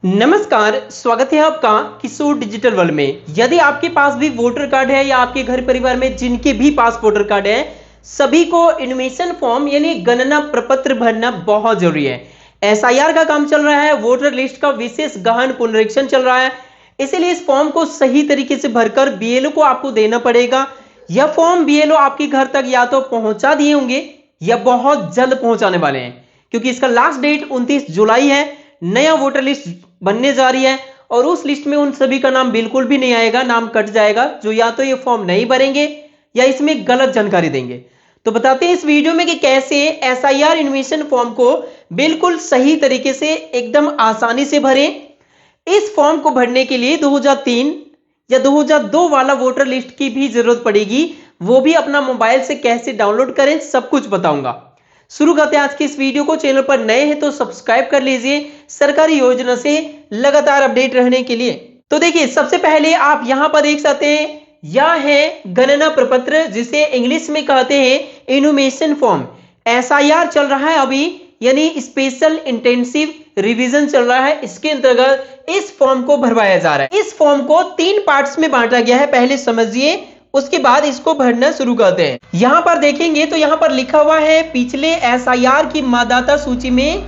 नमस्कार, स्वागत है आपका किशोर डिजिटल वर्ल्ड में। यदि आपके पास भी वोटर कार्ड है या आपके घर परिवार में जिनके भी पास वोटर कार्ड है, सभी को इनविटेशन फॉर्म यानी गणना प्रपत्र भरना बहुत जरूरी है। एसआईआर का काम चल रहा है, वोटर लिस्ट का विशेष गहन पुनरीक्षण चल रहा है, इसीलिए इस फॉर्म को सही तरीके से भरकर बीएलओ को आपको देना पड़ेगा। यह फॉर्म बीएलओ आपके घर तक या तो पहुंचा दिए होंगे या बहुत जल्द पहुंचाने वाले हैं, क्योंकि इसका लास्ट डेट 29 जुलाई है। नया वोटर लिस्ट बनने जा रही है और उस लिस्ट में उन सभी का नाम बिल्कुल भी नहीं आएगा, नाम कट जाएगा, जो या तो ये फॉर्म नहीं भरेंगे या इसमें गलत जानकारी देंगे। तो बताते हैं इस वीडियो में कि कैसे एसआईआर इन्विटेशन फॉर्म को बिल्कुल सही तरीके से एकदम आसानी से भरें। इस फॉर्म को भरने के लिए 2003 या 2002 वाला वोटर लिस्ट की भी जरूरत पड़ेगी, वो भी अपना मोबाइल से कैसे डाउनलोड करें सब कुछ बताऊंगा। शुरू करते हैं आज की इस वीडियो को। चैनल पर नए हैं तो सब्सक्राइब कर लीजिए सरकारी योजना से लगातार अपडेट रहने के लिए। तो देखिए, सबसे पहले आप यहां पर देख सकते हैं, यह है गणना प्रपत्र, जिसे इंग्लिश में कहते हैं इन्यूमरेशन फॉर्म। एसआईआर चल रहा है अभी, यानी स्पेशल इंटेंसिव रिवीजन चल रहा है। इसके अंतर्गत इस फॉर्म को भरवाया जा रहा है। इस फॉर्म को 3 पार्ट्स में बांटा गया है, पहले समझिए, उसके बाद इसको भरना शुरू करते हैं। यहां पर देखेंगे तो यहां पर लिखा हुआ है पिछले एसआईआर की मतदाता सूची में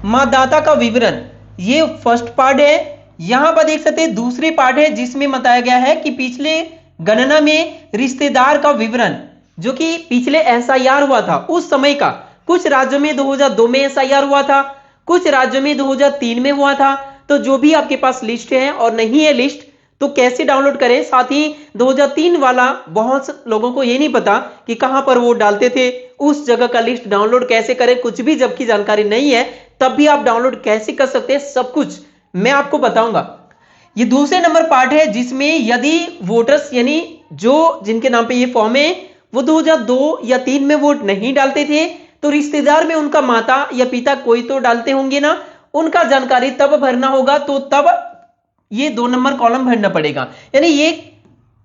मतदाता का विवरण, ये फर्स्ट पार्ट है। यहां पर देख सकते हैं दूसरी पार्ट है, जिसमें बताया गया है कि पिछले गणना में रिश्तेदार का विवरण, जो कि पिछले एसआईआर हुआ था उस समय का। कुछ राज्यों में 2002 में एसआईआर हुआ था, कुछ राज्यों में 2003 में हुआ था। तो जो भी आपके पास लिस्ट है और नहीं है लिस्ट तो कैसे डाउनलोड करें। साथ ही 2003 वाला बहुत लोगों को ये नहीं पता कि कहां पर वोट डालते थे, उस जगह का लिस्ट डाउनलोड कैसे करें, कुछ भी जबकि जानकारी नहीं है तब भी आप डाउनलोड कैसे कर सकते हैं, सब कुछ मैं आपको बताऊंगा। ये दूसरे नंबर पार्ट है, जिसमें यदि वोटर्स यानी जो जिनके नाम पे ये फॉर्म है वो 2002 या 3 में वोट नहीं डालते थे, तो रिश्तेदार में उनका माता या पिता कोई तो डालते होंगे ना, उनका जानकारी तब भरना होगा। तो तब ये 2 नंबर कॉलम भरना पड़ेगा, यानी ये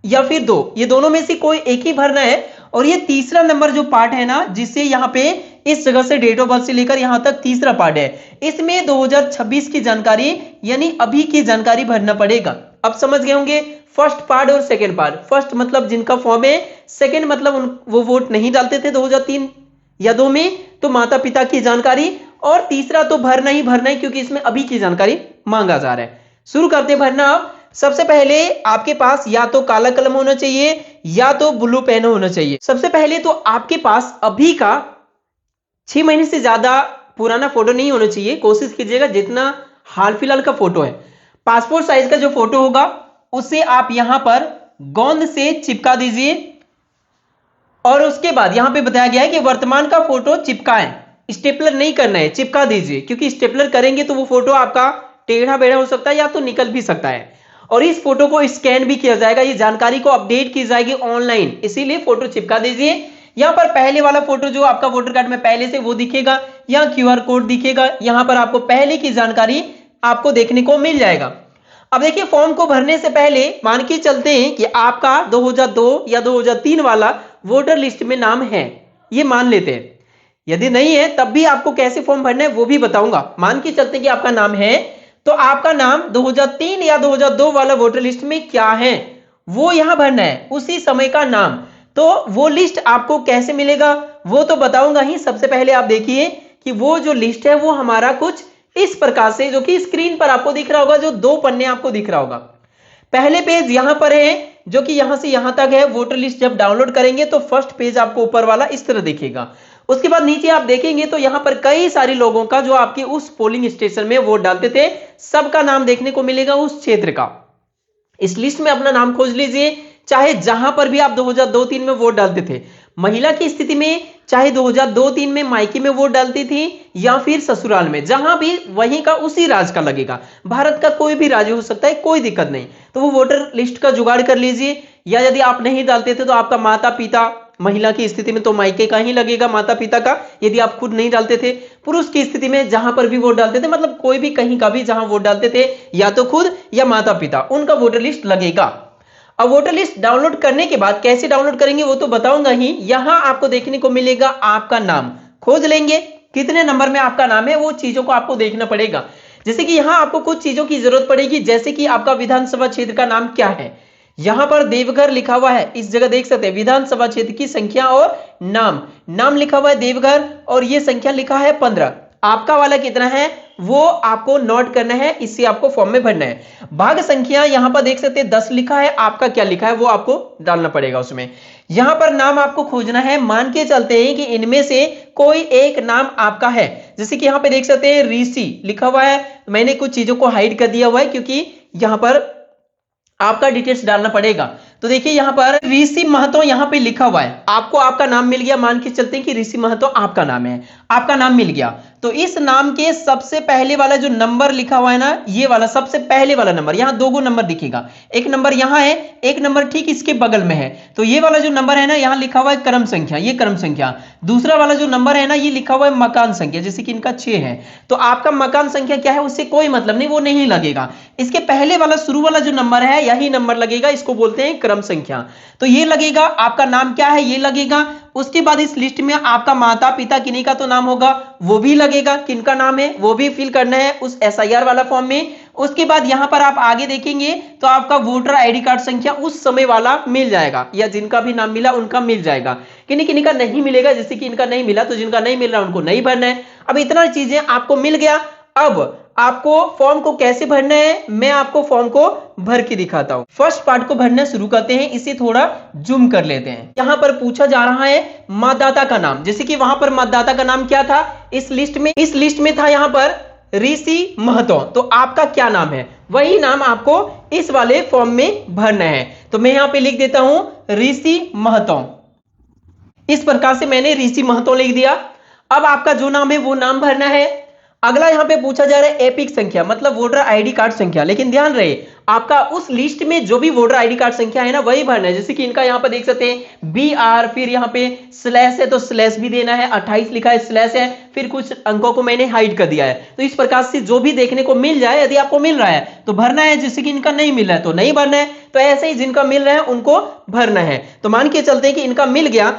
या फिर 2, ये दोनों में से कोई एक ही भरना है। और ये तीसरा नंबर जो पार्ट है ना, जिससे यहां पे इस जगह से डेट ऑफ बर्थ से लेकर यहां तक तीसरा पार्ट है, इसमें 2026 की जानकारी यानी अभी की जानकारी भरना पड़ेगा। अब समझ गए होंगे फर्स्ट पार्ट और सेकंड पार्ट। फर्स्ट मतलब जिनका फॉर्म है, सेकंड मतलब वो वोट नहीं डालते थे 2003 या 2 में, तो माता पिता की जानकारी, और तीसरा तो भरना ही भरना है क्योंकि इसमें अभी की जानकारी मांगा जा रहा है। शुरू करते भरना। आप सबसे पहले आपके पास या तो काला कलम होना चाहिए या तो ब्लू पेन होना चाहिए। सबसे पहले तो आपके पास अभी का 6 महीने से ज्यादा पुराना फोटो नहीं होना चाहिए। कोशिश कीजिएगा जितना हाल फिलहाल का फोटो है, पासपोर्ट साइज का जो फोटो होगा उसे आप यहां पर गोंद से चिपका दीजिए। और उसके बाद यहां पे बताया गया है कि वर्तमान का फोटो चिपकाएं, स्टेपलर नहीं करना है, चिपका दीजिए, क्योंकि स्टेपलर करेंगे तो वो फोटो आपका टेढ़ा बेढ़ा हो सकता है या तो निकल भी सकता है। और इस फोटो को स्कैन भी किया जाएगा, ये जानकारी को अपडेट की जाएगी ऑनलाइन, इसीलिए फोटो चिपका दीजिए। यहां पर पहले वाला फोटो जो आपका वोटर कार्ड में पहले से वो दिखेगा, यहां क्यूआर कोड दिखेगा, यहां पर आपको पहले की जानकारी आपको देखने को मिल जाएगा। अब देखिए, फॉर्म को भरने से पहले मान के चलते हैं कि आपका 2002 या 2003 वाला वोटर लिस्ट में नाम है, ये मान लेते हैं। यदि नहीं है तब भी आपको कैसे फॉर्म भरना है वो भी बताऊंगा। मान के चलते हैं कि आपका नाम है, तो आपका नाम 2003 या 2002 वाला वोटर लिस्ट में क्या है वो यहां भरना है, उसी समय का नाम। तो वो लिस्ट आपको कैसे मिलेगा वो तो बताऊंगा ही। सबसे पहले आप देखिए कि वो जो लिस्ट है वो हमारा कुछ इस प्रकार से, जो कि स्क्रीन पर आपको दिख रहा होगा, जो 2 पन्ने आपको दिख रहा होगा। पहले पेज यहां पर है, जो कि यहां से यहां तक है। वोटर लिस्ट जब डाउनलोड करेंगे तो फर्स्ट पेज आपको ऊपर वाला इस तरह दिखेगा। उसके बाद नीचे आप देखेंगे तो यहां पर कई सारे लोगों का जो आपके उस पोलिंग स्टेशन में वोट डालते थे, सबका नाम देखने को मिलेगा उस क्षेत्र का। इस लिस्ट में अपना नाम खोज लीजिए, चाहे जहां पर भी आप 2002-3 में वोट डालते थे। महिला की स्थिति में चाहे 2002-3 में मायके में वोट डालती थी या फिर ससुराल में, जहां भी वहीं का उसी राज्य का लगेगा। भारत का कोई भी राज्य हो सकता है, कोई दिक्कत नहीं। तो वो वोटर लिस्ट का जुगाड़ कर लीजिए। या यदि आप नहीं डालते थे तो आपका माता पिता, महिला की स्थिति में तो मायके का ही लगेगा, माता पिता का, यदि आप खुद नहीं डालते थे। पुरुष की स्थिति में जहां पर भी वोट डालते थे, मतलब कोई भी कहीं का भी जहां वोट डालते थे, या तो खुद या माता पिता, उनका वोटर लिस्ट लगेगा। अब वोटर लिस्ट डाउनलोड करने के बाद कैसे डाउनलोड करेंगे वो तो बताऊंगा ही। यहां आपको देखने को मिलेगा आपका नाम, खोज लेंगे कितने नंबर में आपका नाम है, वो चीजों को आपको देखना पड़ेगा। जैसे कि यहां आपको कुछ चीजों की जरूरत पड़ेगी, जैसे कि आपका विधानसभा क्षेत्र का नाम क्या है। यहां पर देवघर लिखा हुआ है, इस जगह देख सकते हैं विधानसभा क्षेत्र की संख्या और नाम लिखा हुआ है देवघर, और ये संख्या लिखा है 15। आपका वाला कितना है वो आपको नोट करना है, इससे आपको फॉर्म में भरना है। भाग संख्या यहां पर देख सकते हैं 10 लिखा है, आपका क्या लिखा है वो आपको डालना पड़ेगा उसमें। यहां पर नाम आपको खोजना है, मान के चलते हैं कि इनमें से कोई एक नाम आपका है। जैसे कि यहां पे देख सकते हैं ऋषि लिखा हुआ है, मैंने कुछ चीजों को हाइड कर दिया हुआ है क्योंकि यहां पर आपका डिटेल्स डालना पड़ेगा। तो देखिए यहां पर ऋषि महतो यहां पे लिखा हुआ है, आपको आपका नाम मिल गया, मान के चलते हैं कि ऋषि महतो आपका नाम है, आपका नाम मिल गया। तो इस नाम के सबसे पहले वाला जो नंबर लिखा हुआ है ना, ये वाला सबसे पहले वाला नंबर, यहां दो नंबर दिखेगा, एक नंबर यहां है, एक नंबर ठीक इसके बगल में है। तो ये वाला जो नंबर है ना, यहां लिखा हुआ है क्रम संख्या, ये क्रम संख्या। दूसरा वाला जो नंबर है ना, ये लिखा हुआ है मकान संख्या, जैसे कि इनका 6 है। तो आपका मकान संख्या क्या है उससे कोई मतलब नहीं, वो नहीं लगेगा। इसके पहले वाला शुरू वाला जो नंबर है यही नंबर लगेगा, इसको बोलते हैं क्रम संख्या। तो ये लगेगा, आपका नाम क्या है ये लगेगा। उसके बाद इस लिस्ट में आपका माता पिता किन्हीं का तो नाम होगा, वो भी लगेगा, किनका नाम है वो भी फिल करना है उस एसआईआर वाला फॉर्म में। उसके बाद यहां पर आप आगे देखेंगे तो आपका वोटर आईडी कार्ड संख्या उस समय वाला मिल जाएगा, या जिनका भी नाम मिला उनका मिल जाएगा। किन्हीं किन्हीं का नहीं मिलेगा, जैसे कि इनका नहीं मिला तो जिनका नहीं मिल रहा उनको नहीं भरना है। अब इतना चीजें आपको मिल गया। अब आपको फॉर्म को कैसे भरना है मैं आपको फॉर्म को भर के दिखाता हूं। फर्स्ट पार्ट को भरना शुरू करते हैं, इसे थोड़ा जूम कर लेते हैं। यहां पर पूछा जा रहा है मतदाता का नाम, जैसे कि वहां पर मतदाता का नाम क्या था इस लिस्ट में था यहां पर ऋषि महतो। तो आपका क्या नाम है वही नाम आपको इस वाले फॉर्म में भरना है। तो मैं यहां पे लिख देता हूं ऋषि महतो। इस प्रकार से मैंने ऋषि महतो लिख दिया। अब आपका जो नाम है वो नाम भरना है। अगला यहां पे पूछा जा रहा है एपिक संख्या, मतलब वोटर आईडी कार्ड संख्या। लेकिन ध्यान रहे आपका उस लिस्ट में जो भी वोटर आईडी कार्ड संख्या है ना वही भरना है। जैसे कि इनका यहां पर देख सकते हैं BR, फिर यहां पे स्लैश है तो स्लैश भी देना है, 28 लिखा है स्लैश है, फिर कुछ अंकों को मैंने हाइड कर दिया है। तो इस प्रकार से जो भी देखने को मिल जाए, यदि आपको मिल रहा है तो भरना है, जैसे कि इनका नहीं मिल रहा है तो नहीं भरना है। तो ऐसे ही जिनका मिल रहा है उनको भरना है। तो मान के चलते हैं कि इनका मिल गया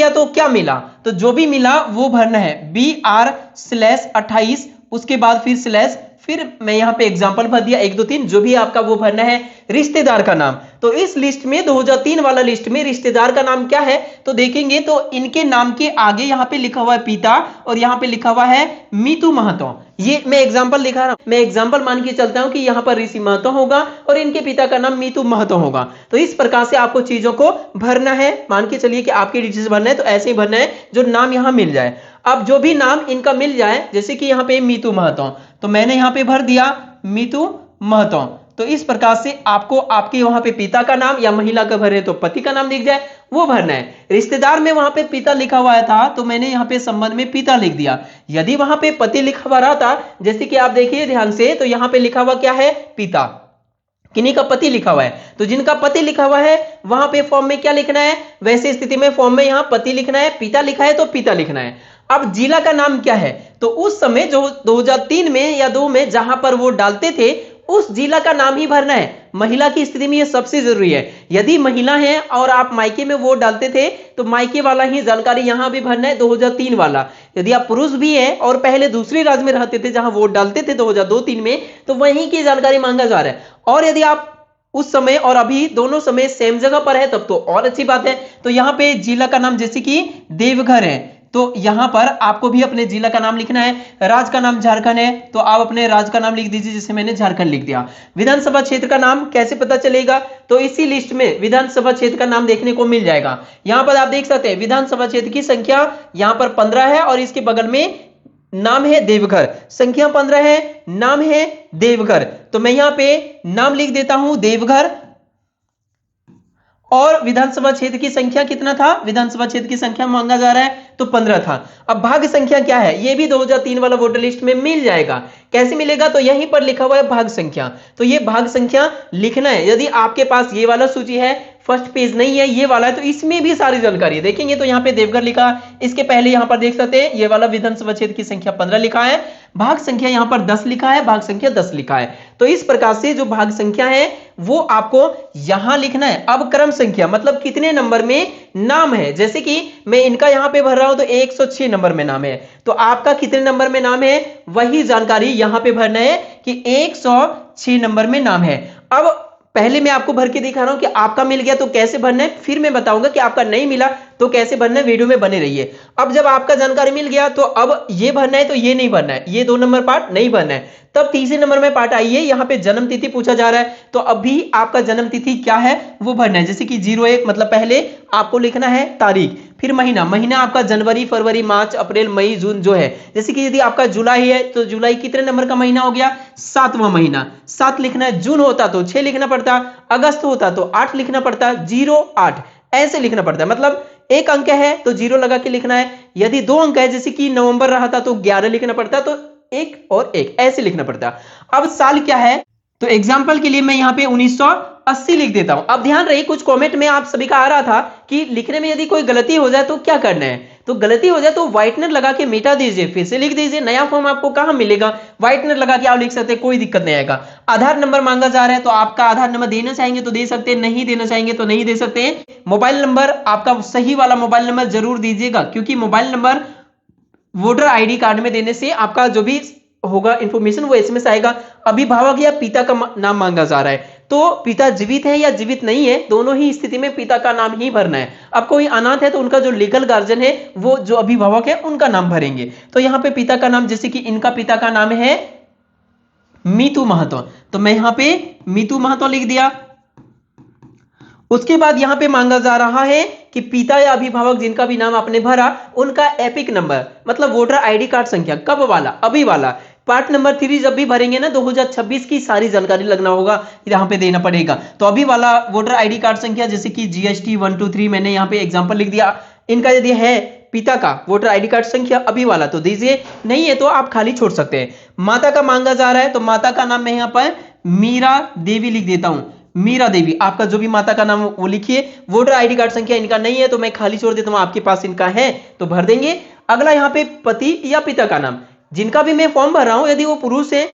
तो क्या मिला, तो जो भी मिला वो भरना है BR/28, उसके बाद फिर स्लैश, फिर मैं यहां पे एग्जांपल भर दिया 1 2 3, जो भी आपका वो भरना है। रिश्तेदार का नाम, तो इस लिस्ट में 2003 वाला लिस्ट में रिश्तेदार का नाम क्या है तो देखेंगे तो इनके नाम के आगे यहां पे लिखा हुआ है पिता और यहां पे लिखा हुआ है मीतू महतो। ये मैं एग्जांपल दिखा रहा हूं, मैं एग्जांपल मान के चलता हूं कि यहां पर ऋषि महतो होगा और इनके पिता का नाम मीतू महतो होगा। तो इस प्रकार से आपको चीजों को भरना है। मान के चलिए कि आपकी डिटेल्स भरना है तो ऐसे ही भरना है जो नाम यहां मिल जाए। अब जो भी नाम इनका मिल जाए, जैसे कि यहां पे मीतू महतो, तो मैंने यहां पे भर दिया मीतू महतो। तो इस प्रकार से आपको आपके वहां पे पिता का नाम, या महिला का भरे तो पति का नाम दिख जाए वो भरना है। रिश्तेदार में वहां पे पिता लिखा हुआ था तो मैंने यहां पे संबंध में पिता लिख दिया। यदि वहां पे पति लिखा हुआ रहा था, जैसे कि आप देखिए ध्यान से, तो यहां पे लिखा हुआ क्या है पिता, किन्हीं का पति लिखा हुआ है। तो जिनका पति लिखा हुआ है वहां पे फॉर्म में क्या लिखना है, वैसे स्थिति में फॉर्म में यहां पति लिखना है, पिता लिखा है तो पिता लिखना है। अब जिला का नाम क्या है, तो उस समय जो 2003 में या 2 में जहां पर वोट डालते थे उस जिला का नाम ही भरना है। महिला की स्थिति में यह सबसे जरूरी है। यदि महिला है और आप मायके में वोट डालते थे तो मायके वाला ही जानकारी यहां भी भरना है, 2003 वाला। यदि आप पुरुष भी है और पहले दूसरे राज्य में रहते थे जहां वोट डालते थे 2002-3 में, तो वहीं की जानकारी मांगा जा रहा है। और यदि आप उस समय और अभी दोनों समय सेम जगह पर है तब तो और अच्छी बात है। तो यहां पे जिला का नाम जैसे कि देवघर है तो यहां पर आपको भी अपने जिला का नाम लिखना है। राज्य का नाम झारखंड है तो आप अपने राज्य का नाम लिख दीजिए, जैसे मैंने झारखंड लिख दिया। विधानसभा क्षेत्र का नाम कैसे पता चलेगा, तो इसी लिस्ट में विधानसभा क्षेत्र का नाम देखने को मिल जाएगा। यहां पर आप देख सकते हैं विधानसभा क्षेत्र की संख्या यहां पर 15 है और इसके बगल में नाम है देवघर, संख्या 15 है, नाम है देवघर। तो मैं यहां पे नाम लिख देता हूं देवघर। और विधानसभा क्षेत्र की संख्या कितना था, विधानसभा क्षेत्र की संख्या मांगा जा रहा है तो 15 था। अब भाग संख्या क्या है, ये भी 2003 वाला वोटर लिस्ट में मिल जाएगा। कैसे मिलेगा, तो यहीं पर लिखा हुआ है भाग संख्या, तो ये भाग संख्या लिखना है। यदि आपके पास ये वाला सूची है फर्स्ट पेज नहीं है, ये वाला है, तो इसमें भी सारी जानकारी देखेंगे। तो यहाँ पे देवघर लिखा, इसके पहले यहाँ पर देख सकते हैं ये वाला विधानसभा क्षेत्र की संख्या 15 लिखा है, भाग संख्या यहाँ पर 10 लिखा है, भाग संख्या 10 लिखा है। तो इस प्रकार से जो भाग संख्या है वो आपको यहां लिखना है। अब क्रम संख्या मतलब कितने नंबर में नाम है, जैसे कि मैं इनका यहां पे भर रहा हूं तो 106 नंबर में नाम है, तो आपका कितने नंबर में नाम है वही जानकारी यहां पे भरना है कि 106 नंबर में नाम है। अब पहले मैं आपको भर के दिखा रहा हूं कि आपका मिल गया तो कैसे भरना है, फिर मैं बताऊंगा कि आपका नहीं मिला तो कैसे भरना है, वीडियो में बने रहिए। अब जब आपका जानकारी मिल गया तो अब ये भरना है, तो ये नहीं भरना है, ये 2 नंबर पार्ट नहीं भरना है। तब तीसरे नंबर में पार्ट आइए, यहाँ पे जन्म तिथि पूछा जा रहा है, तो अभी आपका जन्म तिथि क्या है वो भरना है, जैसे कि 01 मतलब पहले आपको लिखना है तारीख, फिर महीना, महीना आपका जनवरी, फरवरी, मार्च, अप्रैल, मई, जून जो है, जैसे कि यदि आपका जुलाई है तो जुलाई कितने नंबर का महीना हो गया, 7वां महीना, 7 लिखना है। जून होता तो 6 लिखना पड़ता, अगस्त होता तो 8 लिखना पड़ता, 08 ऐसे लिखना पड़ता है, मतलब एक अंक है तो 0 लगा के लिखना है। यदि 2 अंक है जैसे कि नवंबर रहा था तो 11 लिखना पड़ता, तो 1 और 1 ऐसे लिखना पड़ता। अब साल क्या है, तो एग्जांपल के लिए मैं यहाँ पे 1980 लिख देता हूं। अब ध्यान रहे कुछ कमेंट में आप सभी का आ रहा था कि लिखने में यदि कोई गलती हो जाए तो क्या करना है, तो गलती हो जाए तो व्हाइटनर लगा के मिटा दीजिए, फिर से लिख दीजिए। नया फॉर्म आपको कहां मिलेगा, व्हाइटनर लगा के आप लिख सकते हैं, कोई दिक्कत नहीं आएगा। आधार नंबर मांगा जा रहा है तो आपका आधार नंबर देना चाहेंगे तो दे सकते हैं, नहीं देना चाहेंगे तो नहीं दे सकते हैं। मोबाइल नंबर आपका सही वाला मोबाइल नंबर जरूर दीजिएगा, क्योंकि mobile number voter ID card में देने से आपका जो भी होगा इंफॉर्मेशन वो एसएमएस आएगा। अभिभावक या पिता का नाम मांगा जा रहा है, तो पिता जीवित है या जीवित नहीं है, दोनों ही स्थिति में पिता का नाम ही भरना है। अब कोई अनाथ है तो उनका जो लीगल गार्जियन है वो जो अभिभावक है उनका नाम भरेंगे। तो यहाँ पे पिता का नाम, जैसे कि इनका पिता का नाम है मीतू महतो, तो मैं यहाँ पे मीतू महतो लिख दिया। उसके बाद यहां पे मांगा जा रहा है कि पिता या अभिभावक जिनका भी नाम आपने भरा उनका एपिक नंबर मतलब वोटर आईडी कार्ड संख्या, कब वाला, अभी वाला। पार्ट नंबर 3 जब भी भरेंगे ना 2026 की सारी जानकारी लगना होगा, यहां पे देना पड़ेगा। तो अभी वाला वोटर आईडी कार्ड संख्या, जैसे कि GST 123 मैंने यहां पे एग्जांपल लिख दिया। इनका यदि है पिता का वोटर आईडी कार्ड संख्या अभी वाला तो दीजिए, नहीं है तो आप खाली छोड़ सकते हैं। माता का मांगा जा रहा है तो माता का नाम मैं यहां पर मीरा देवी लिख देता हूं, मीरा देवी। आपका जो भी माता का नाम वो लिखिए। वोटर आईडी कार्ड संख्या इनका नहीं है तो मैं खाली छोड़ देता हूं, आपके पास इनका है तो भर देंगे। अगला यहाँ पे पति या पिता का नाम, जिनका भी मैं फॉर्म भर रहा हूं, यदि वो पुरुष है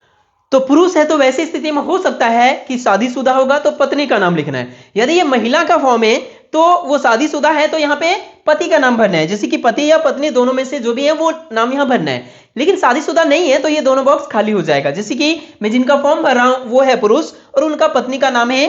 तो पुरुष है तो वैसी स्थिति में हो सकता है कि शादीशुदा होगा तो पत्नी का नाम लिखना है। यदि ये महिला का फॉर्म है तो वो शादीशुदा है तो यहाँ पे पति का नाम भरना है, जैसे कि पति या पत्नी दोनों में से जो भी है वो नाम यहाँ भरना है। लेकिन शादीशुदा नहीं है तो ये दोनों बॉक्स खाली हो जाएगा, जैसे कि मैं जिनका फॉर्म भर रहा हूं वो है पुरुष और उनका पत्नी का नाम है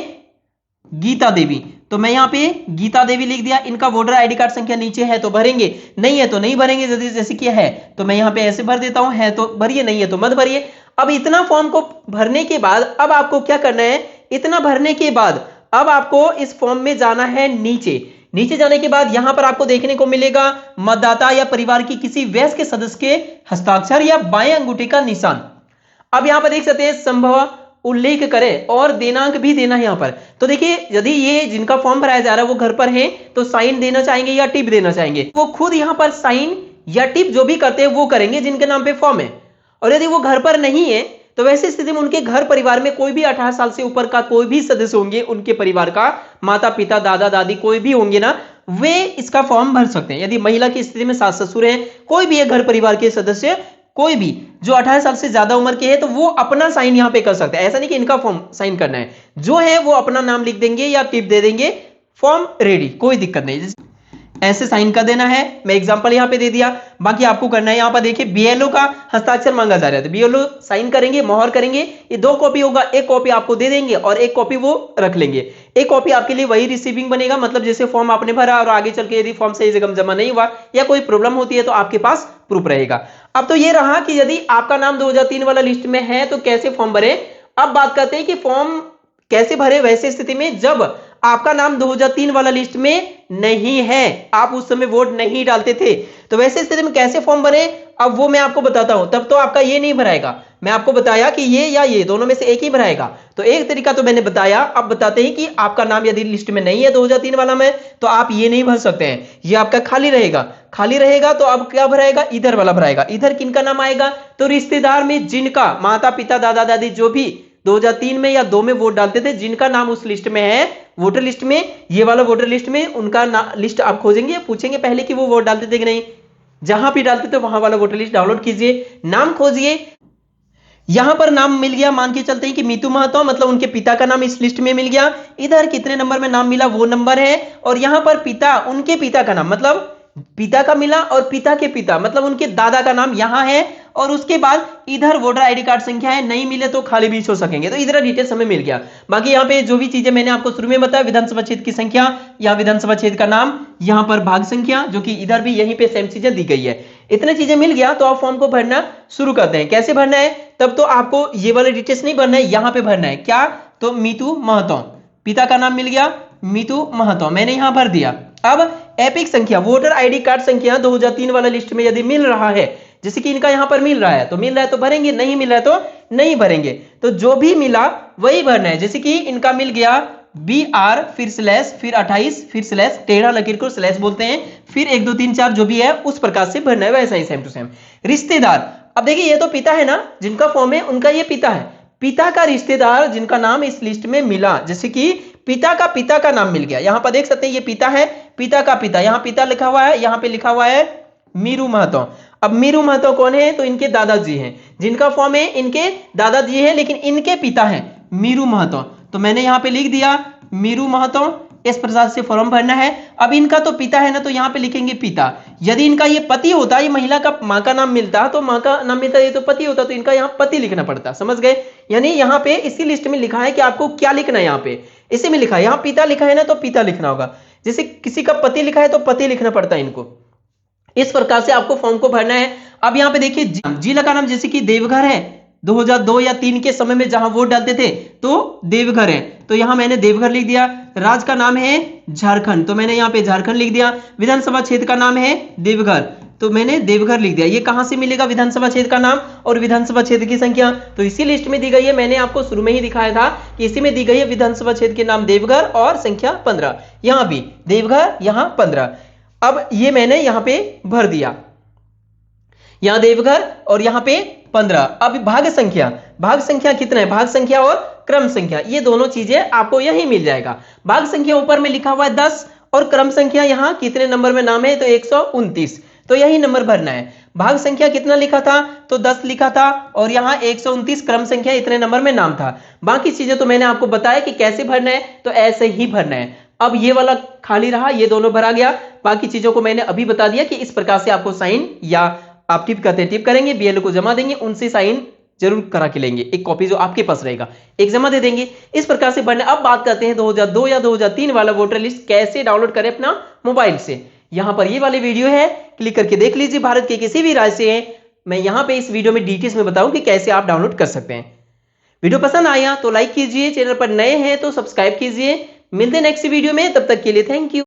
गीता देवी, तो मैं यहाँ पे गीता देवी लिख दिया। इनका वोटर आईडी कार्ड संख्या नीचे है तो भरेंगे, नहीं है तो नहीं भरेंगे। जैसे कि है तो मैं यहाँ पे ऐसे भर देता हूं, है तो भरिए, नहीं है तो मत भरिए। अब इतना फॉर्म को भरने के बाद अब आपको क्या करना है, इतना भरने के बाद अब आपको इस फॉर्म में जाना है नीचे। नीचे जाने के बाद यहां पर आपको देखने को मिलेगा मतदाता या परिवार की किसी वयस्क सदस्य के हस्ताक्षर या बाएं अंगूठे का निशान। अब यहां पर देख सकते हैं संभव उल्लेख करें और दिनांक भी देना है यहां पर। तो देखिए यदि ये जिनका फॉर्म भराया जा रहा है वो घर पर है तो साइन देना चाहेंगे या टिप देना चाहेंगे, वो खुद यहां पर साइन या टिप जो भी करते हैं वो करेंगे जिनके नाम पे फॉर्म है। और यदि वो घर पर नहीं है तो वैसी स्थिति में उनके घर परिवार में कोई भी 18 साल से ऊपर का कोई भी सदस्य होंगे, उनके परिवार का माता पिता दादा दादी कोई भी होंगे ना, वे इसका फॉर्म भर सकते हैं। यदि महिला की स्थिति में सास ससुर है, कोई भी है घर परिवार के सदस्य, कोई भी जो 18 साल से ज्यादा उम्र के है तो वो अपना साइन यहां पे कर सकते हैं। ऐसा नहीं कि इनका फॉर्म साइन करना है, जो है वो अपना नाम लिख देंगे या टिप दे देंगे, फॉर्म रेडी, कोई दिक्कत नहीं, ऐसे साइन कर देना है। मैं एग्जांपल यहां पे दे दिया, बाकी आपको करना है। यहां पर देखिए बीएलओ का हस्ताक्षर मांगा जा रहा है तो बीएलओ साइन करेंगे, मोहर करेंगे। ये 2 कॉपी होगा, एक कॉपी आपको दे देंगे और एक कॉपी वो रख लेंगे। एक कॉपी आपके लिए वही रिसीविंग बनेगा, मतलब जैसे फॉर्म आपने भरा और आगे चल के यदि फॉर्म सही जगह जमा नहीं हुआ या कोई प्रॉब्लम होती है तो आपके पास प्रूफ रहेगा। अब तो ये रहा कि यदि आपका नाम 2003 वाला लिस्ट में है तो कैसे फॉर्म भरे। अब बात करते हैं कि फॉर्म कैसे भरे वैसे स्थिति में जब आपका नाम 2003 वाला लिस्ट में नहीं है, आप उस समय वोट नहीं डालते थे, तो वैसे स्थिति में कैसे फॉर्म भरे अब वो मैं आपको बताता हूं। तब तो आपका ये नहीं भराएगा, मैं आपको बताया कि ये या ये दोनों में से एक ही भराएगा। तो एक तरीका तो मैंने बताया, अब बताते हैं कि आपका नाम यदि लिस्ट में नहीं है 2003 वाला में तो आप ये नहीं भर सकते हैं, ये आपका खाली रहेगा। खाली रहेगा तो अब क्या भराएगा, इधर वाला भराएगा। इधर किनका नाम आएगा, तो रिश्तेदार में जिनका माता पिता दादा दादी जो भी 2003 में या 2 में वोट डालते थे, जिनका नाम उस लिस्ट में है वोटर लिस्ट में, ये वाला वोटर लिस्ट में उनका लिस्ट आप खोजेंगे, पूछेंगे पहले कि वो वोट डालते थे कि नहीं, जहां भी डालते थे वहां वाला वोटर लिस्ट डाउनलोड कीजिए, नाम खोजिए। यहां पर नाम मिल गया, मान के चलते हैं कि मीतू महतो, मतलब उनके पिता का नाम इस लिस्ट में मिल गया। इधर कितने नंबर में नाम मिला वो नंबर है, और यहां पर पिता, उनके पिता का नाम, मतलब पिता का मिला और पिता के पिता मतलब उनके दादा का नाम यहां है, और उसके बाद इधर वोटर आईडी कार्ड संख्या है, नहीं मिले तो खाली बीच हो सकेंगे। तो इधर डिटेल्स हमें मिल गया। बाकी यहाँ पे जो भी चीजें मैंने आपको शुरू में बताया, विधानसभा क्षेत्र की संख्या, यहाँ विधानसभा क्षेत्र का नाम, यहाँ पर भाग संख्या, जो कि इधर भी यहीं पे सेम चीजें दी गई है। इतने चीजें मिल गया तो आप फॉर्म को भरना शुरू करते हैं। कैसे भरना है, तब तो आपको ये वाले डिटेल्स नहीं भरना है, यहाँ पे भरना है। क्या, तो मीतू महतो, पिता का नाम मिल गया मीतू महतो, मैंने यहां भर दिया। अब एपिक संख्या, वोटर आईडी कार्ड संख्या 2003 वाला लिस्ट में यदि मिल रहा है, जैसे कि इनका यहां पर मिल रहा है तो मिल रहा है तो भरेंगे, नहीं मिल रहा है तो नहीं भरेंगे। तो जो भी मिला वही भरना है। जैसे कि इनका मिल गया BR फिर स्लैश फिर 28 फिर स्लैश, टेढ़ा लकीर को स्लैश बोलते हैं, फिर 1 2 3 4 जो भी है उस प्रकार से भरना है, वैसा ही सेम टू सेम। रिश्तेदार, अब देखिए ये तो पिता है ना, जिनका फॉर्म है उनका ये पिता है, पिता का रिश्तेदार जिनका नाम इस लिस्ट में मिला, जैसे कि पिता का नाम मिल गया, यहां पर देख सकते हैं ये पिता है, पिता का पिता, यहां पिता लिखा हुआ है, यहां पे लिखा हुआ है मीरू महतो। अब मीरू महतो कौन है, तो इनके दादाजी हैं, जिनका फॉर्म है इनके दादाजी हैं, लेकिन इनके पिता हैं मीरू महतो, तो मैंने यहां पे लिख दिया मीरू महतो। इस प्रकार से फॉर्म भरना है। अब इनका तो पिता है ना, तो यहां पे लिखेंगे पिता। यदि इनका ये पति होता, ये महिला का मां का नाम मिलता, तो मां का नाम मिलता, ये तो पति होता, तो इनका यहां पति लिखना पड़ता, समझ गए। यानी यहां पे इसी लिस्ट में लिखा है कि आपको क्या लिखना है, यहां पे इसी में लिखा है, यहां पिता लिखा है ना तो पिता लिखना होगा, जैसे किसी का पति लिखा है तो पति लिखना पड़ता है इनको। इस प्रकार से आपको फॉर्म को भरना है। अब यहां पे देखिए जिला का नाम, जैसे कि देवघर है, 2002 या 3 के समय में जहां वोट डालते थे तो देवघर है, तो यहां मैंने देवघर लिख दिया। राज्य का नाम है झारखंड, तो मैंने यहां पे झारखंड लिख दिया। विधानसभा क्षेत्र का नाम है देवघर, तो मैंने देवघर लिख दिया। ये कहां से मिलेगा, विधानसभा क्षेत्र का नाम और विधानसभा क्षेत्र की संख्या, तो इसी लिस्ट में दी गई है। मैंने आपको शुरू में ही दिखाया था कि इसी में दी गई है विधानसभा क्षेत्र के नाम देवघर और संख्या 15, यहां भी देवघर, यहां 15। अब ये मैंने यहां पे भर दिया, यहां देवघर और यहां पे 15। अब भाग संख्या कितना है, भाग संख्या और क्रम संख्या, ये दोनों चीजें आपको यही मिल जाएगा। भाग संख्या ऊपर में लिखा हुआ है 10, और क्रम संख्या यहां कितने नंबर में नाम है, तो 129, तो यही नंबर भरना है। भाग संख्या कितना लिखा था, तो 10 लिखा था, और यहां 129 क्रम संख्या इतने नंबर में नाम था। बाकी चीजें तो मैंने आपको बताया कि कैसे भरना है, तो ऐसे ही भरना है। अब ये वाला खाली रहा, ये दोनों भरा गया। बाकी चीजों को मैंने अभी बता दिया कि इस प्रकार से आपको साइन, या आप टिप करते टिप करेंगे, BLO को जमा देंगे, उनसे साइन जरूर करा के लेंगे, एक कॉपी जो आपके पास रहेगा एक जमा दे देंगे। इस प्रकार से भरना। अब बात करते हैं 2002 या 2003 वाला वोटर लिस्ट कैसे डाउनलोड करें अपना मोबाइल से। यहां पर ये वाली वीडियो है, क्लिक करके देख लीजिए। भारत के किसी भी राज्य से हैं, मैं यहां पे इस वीडियो में डिटेल्स में बताऊं कि कैसे आप डाउनलोड कर सकते हैं। वीडियो पसंद आया तो लाइक कीजिए, चैनल पर नए हैं तो सब्सक्राइब कीजिए। मिलते हैं नेक्स्ट वीडियो में, तब तक के लिए थैंक यू।